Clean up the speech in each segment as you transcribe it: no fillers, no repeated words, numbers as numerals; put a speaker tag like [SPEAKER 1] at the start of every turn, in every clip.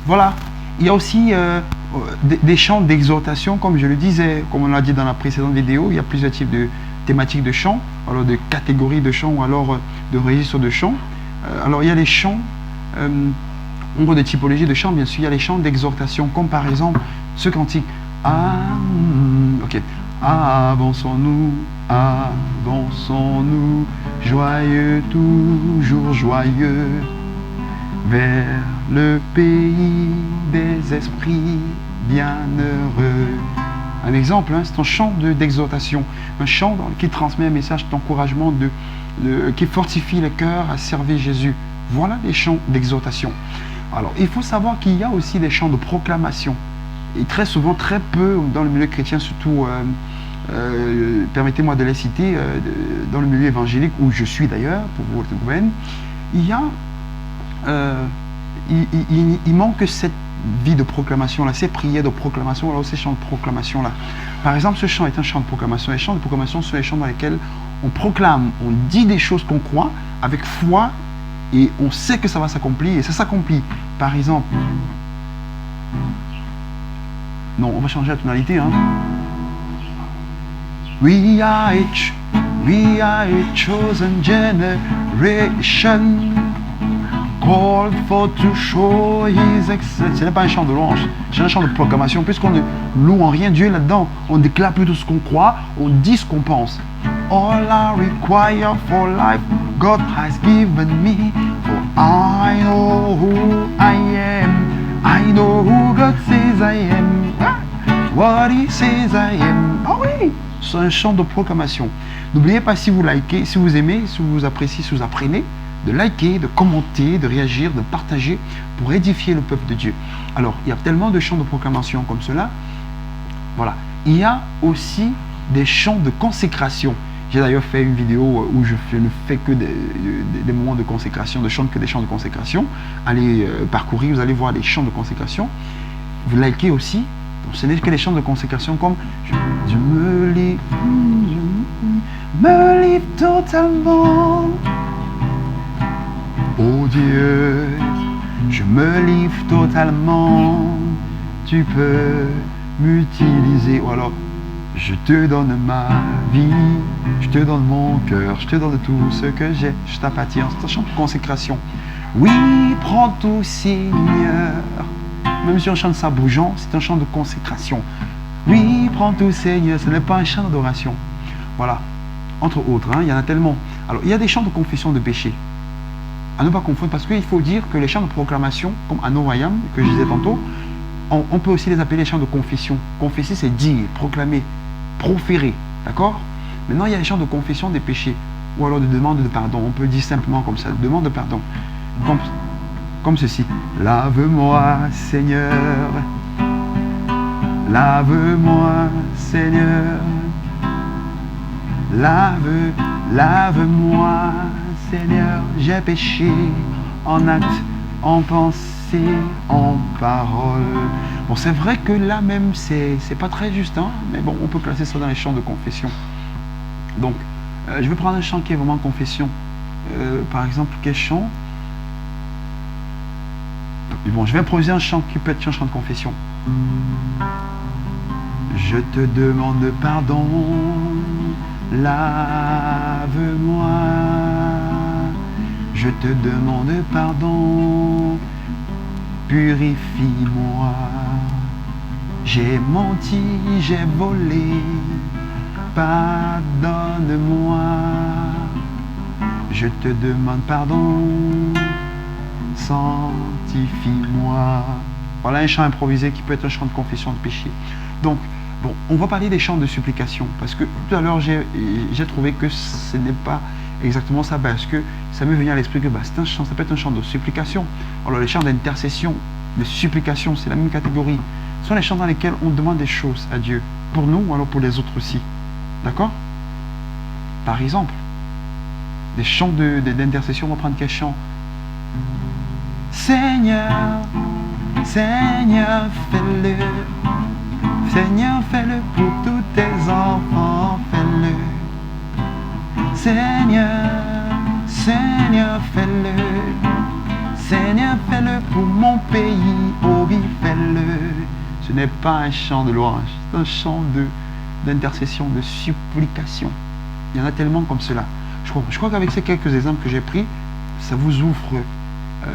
[SPEAKER 1] Voilà. Il y a aussi des chants d'exhortation, comme je le disais, comme on l'a dit dans la précédente vidéo, il y a plusieurs types de thématiques de chants, alors de catégories de chants ou alors de registres de chants. Alors il y a les chants, en gros de typologie de chants, bien sûr, il y a les chants d'exhortation, comme par exemple ce cantique. Ok. Avançons-nous, avançons-nous, joyeux, toujours joyeux, vers le pays des esprits bienheureux. Un exemple, c'est un chant d'exhortation, un chant qui transmet un message d'encouragement, qui fortifie le cœur à servir Jésus. Voilà les chants d'exhortation. Alors, il faut savoir qu'il y a aussi des chants de proclamation. Et très souvent, très peu dans le milieu chrétien, surtout, permettez-moi de les citer, dans le milieu évangélique, où je suis d'ailleurs, pour vous le domaine, il y a il manque cette vie de proclamation là, ces prières de proclamation, alors ces chants de proclamation là. Par exemple, ce chant est un chant de proclamation. Les chants de proclamation sont les chants dans lesquels on proclame, on dit des choses qu'on croit avec foi et on sait que ça va s'accomplir et ça s'accomplit. Par exemple, non, on va changer la tonalité. Hein. We are a chosen generation. Called for to show his excellence. Ce n'est pas un chant de louange, c'est un chant de proclamation. Puisqu'on ne loue en rien Dieu là-dedans, on déclare plutôt ce qu'on croit, on dit ce qu'on pense. All I require for life, God has given me. For I know who I am. I know who God says I am. What he says I am. Ah oui, c'est un chant de proclamation. N'oubliez pas, si vous likez, si vous aimez, si vous appréciez, si vous apprenez, de liker, de commenter, de réagir, de partager pour édifier le peuple de Dieu. Alors, il y a tellement de chants de proclamation comme cela. Voilà. Il y a aussi des chants de consécration. J'ai d'ailleurs fait une vidéo où je ne fais que des moments de consécration, je ne chante que des chants de consécration. Allez parcourir, vous allez voir les chants de consécration. Vous likez aussi. Donc, ce n'est que les chants de consécration comme je me livre totalement. Oh Dieu, je me livre totalement, tu peux m'utiliser. Ou alors, je te donne ma vie, je te donne mon cœur, je te donne tout ce que j'ai, je t'appartiens. C'est un chant de consécration. Oui, prends tout Seigneur. Même si on chante ça bougeant, c'est un chant de consécration. Oui, prends tout Seigneur, ce n'est pas un chant d'adoration. Voilà, entre autres, hein, il y en a tellement. Alors, il y a des chants de confession de péché. À ne pas confondre, parce qu'il faut dire que les chants de proclamation, comme Anoayam, que je disais tantôt, on peut aussi les appeler les chants de confession. Confesser, c'est dire, proclamer, proférer, d'accord? Maintenant, il y a les chants de confession des péchés, ou alors de demande de pardon. On peut dire simplement comme ça, demande de pardon. Comme ceci. Lave-moi, Seigneur. Lave-moi, Seigneur. Lave-moi, Seigneur, j'ai péché en acte, en pensée, en parole. Bon, c'est vrai que là même, c'est pas très juste, hein, mais bon, on peut placer ça dans les chants de confession. Donc, je vais prendre un chant qui est vraiment confession. Par exemple, quel chant? Bon, je vais improviser un chant qui peut être un chant de confession. Je te demande pardon, lave-moi. Je te demande pardon, purifie-moi. J'ai menti, j'ai volé, pardonne-moi. Je te demande pardon, sanctifie-moi. Voilà un chant improvisé qui peut être un chant de confession de péché. Donc, bon, on va parler des chants de supplication, parce que tout à l'heure, j'ai trouvé que ce n'est pas exactement ça, parce que ça m'est venu à l'esprit que c'est un chant, ça peut être un chant de supplication. Alors les chants d'intercession, de supplication, c'est la même catégorie. Ce sont les chants dans lesquels on demande des choses à Dieu, pour nous ou alors pour les autres aussi. D'accord? Par exemple, des chants d'intercession, on va prendre quel chant? Seigneur, Seigneur, fais-le. Seigneur, fais-le pour tous tes enfants, fais-le. Seigneur, Seigneur, fais-le. Seigneur, fais-le pour mon pays, oh Ce n'est pas un chant de louange, c'est un chant d'intercession, de supplication. Il y en a tellement comme cela. Je crois qu'avec ces quelques exemples que j'ai pris, ça vous ouvre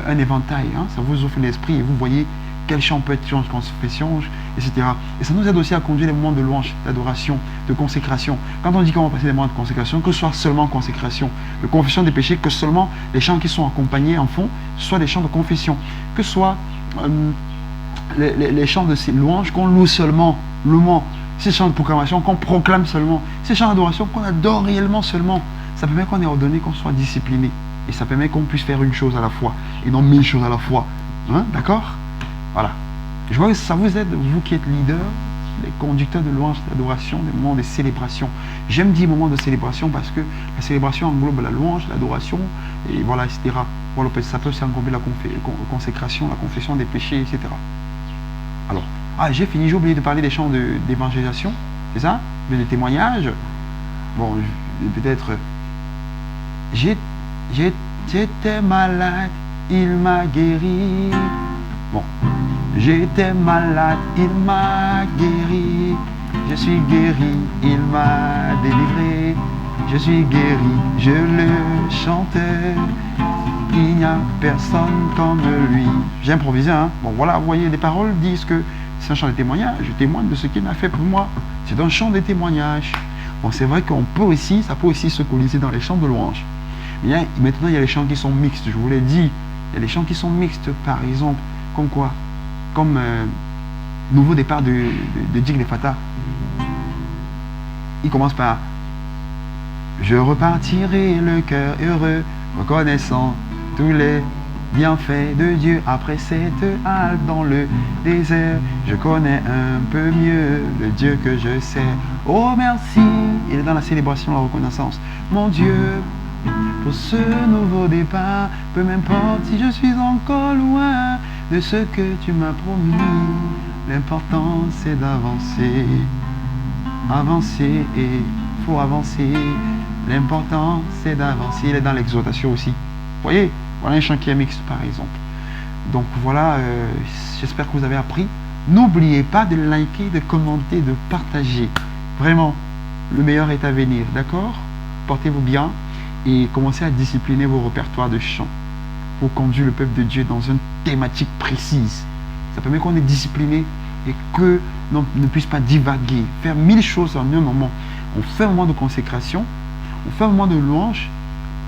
[SPEAKER 1] un éventail, hein, ça vous ouvre l'esprit et vous voyez quel chant peut être chant de confession, etc. Et ça nous aide aussi à conduire les moments de louange, d'adoration, de consécration. Quand on dit qu'on va passer des moments de consécration, que ce soit seulement consécration, de confession des péchés, que seulement les chants qui sont accompagnés en fond, soient des chants de confession, que ce soit les chants de ces louanges qu'on loue seulement, ces chants de proclamation qu'on proclame seulement, ces chants d'adoration qu'on adore réellement seulement. Ça permet qu'on ait ordonné, qu'on soit discipliné. Et ça permet qu'on puisse faire une chose à la fois, et non 1000 choses à la fois. Hein, d'accord? Voilà. Je vois que ça vous aide, vous qui êtes leader, les conducteurs de louange, d'adoration, des moments de célébration. J'aime dire moments de célébration parce que la célébration englobe la louange, l'adoration, et voilà, etc. Voilà, ça peut aussi englober la consécration, la confession des péchés, etc. Alors, j'ai fini, j'ai oublié de parler des chants d'évangélisation, c'est ça? Des témoignages. Bon, peut-être... J'étais malade, il m'a guéri. Bon, j'étais malade, il m'a guéri. Je suis guéri, il m'a délivré. Je suis guéri, je le chantais. Il n'y a personne comme lui. J'ai improvisé, hein. Bon, voilà, vous voyez, les paroles disent que c'est un chant de témoignage. Je témoigne de ce qu'il m'a fait pour moi. C'est un chant de témoignage. Bon, c'est vrai qu'on peut aussi, ça peut aussi se coller dans les chants de louange. Mais maintenant, il y a les chants qui sont mixtes, je vous l'ai dit. Il y a des chants qui sont mixtes, par exemple, comme quoi? Comme Nouveau départ de Dick Lefata. Il commence par Je repartirai le cœur heureux, reconnaissant tous les bienfaits de Dieu. Après cette halte dans le désert, je connais un peu mieux le Dieu que je sais. Oh merci, il est dans la célébration, la reconnaissance. Mon Dieu, pour ce nouveau départ, peu m'importe si je suis encore loin de ce que tu m'as promis. L'important c'est d'avancer, avancer et faut avancer. L'important c'est d'avancer. Il est dans l'exhortation aussi. Vous voyez, voilà un chant qui est mixte par exemple. Donc voilà, j'espère que vous avez appris. N'oubliez pas de liker, de commenter, de partager. Vraiment, le meilleur est à venir, d'accord? Portez-vous bien et commencez à discipliner vos répertoires de chants pour conduire le peuple de Dieu dans une thématique précise. Ça permet qu'on est discipliné et que l'on ne puisse pas divaguer, faire 1000 choses en un moment. On fait un moment de consécration, on fait un moment de louange,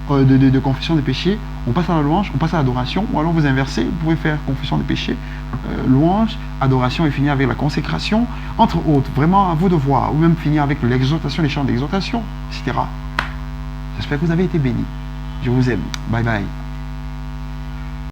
[SPEAKER 1] de confession des péchés, on passe à la louange, on passe à l'adoration, ou alors vous inversez, vous pouvez faire confession des péchés, louange, adoration et finir avec la consécration, entre autres, vraiment à vous de voir, ou même finir avec l'exhortation, les chants d'exhortation, etc. J'espère que vous avez été bénis. Je vous aime. Bye bye.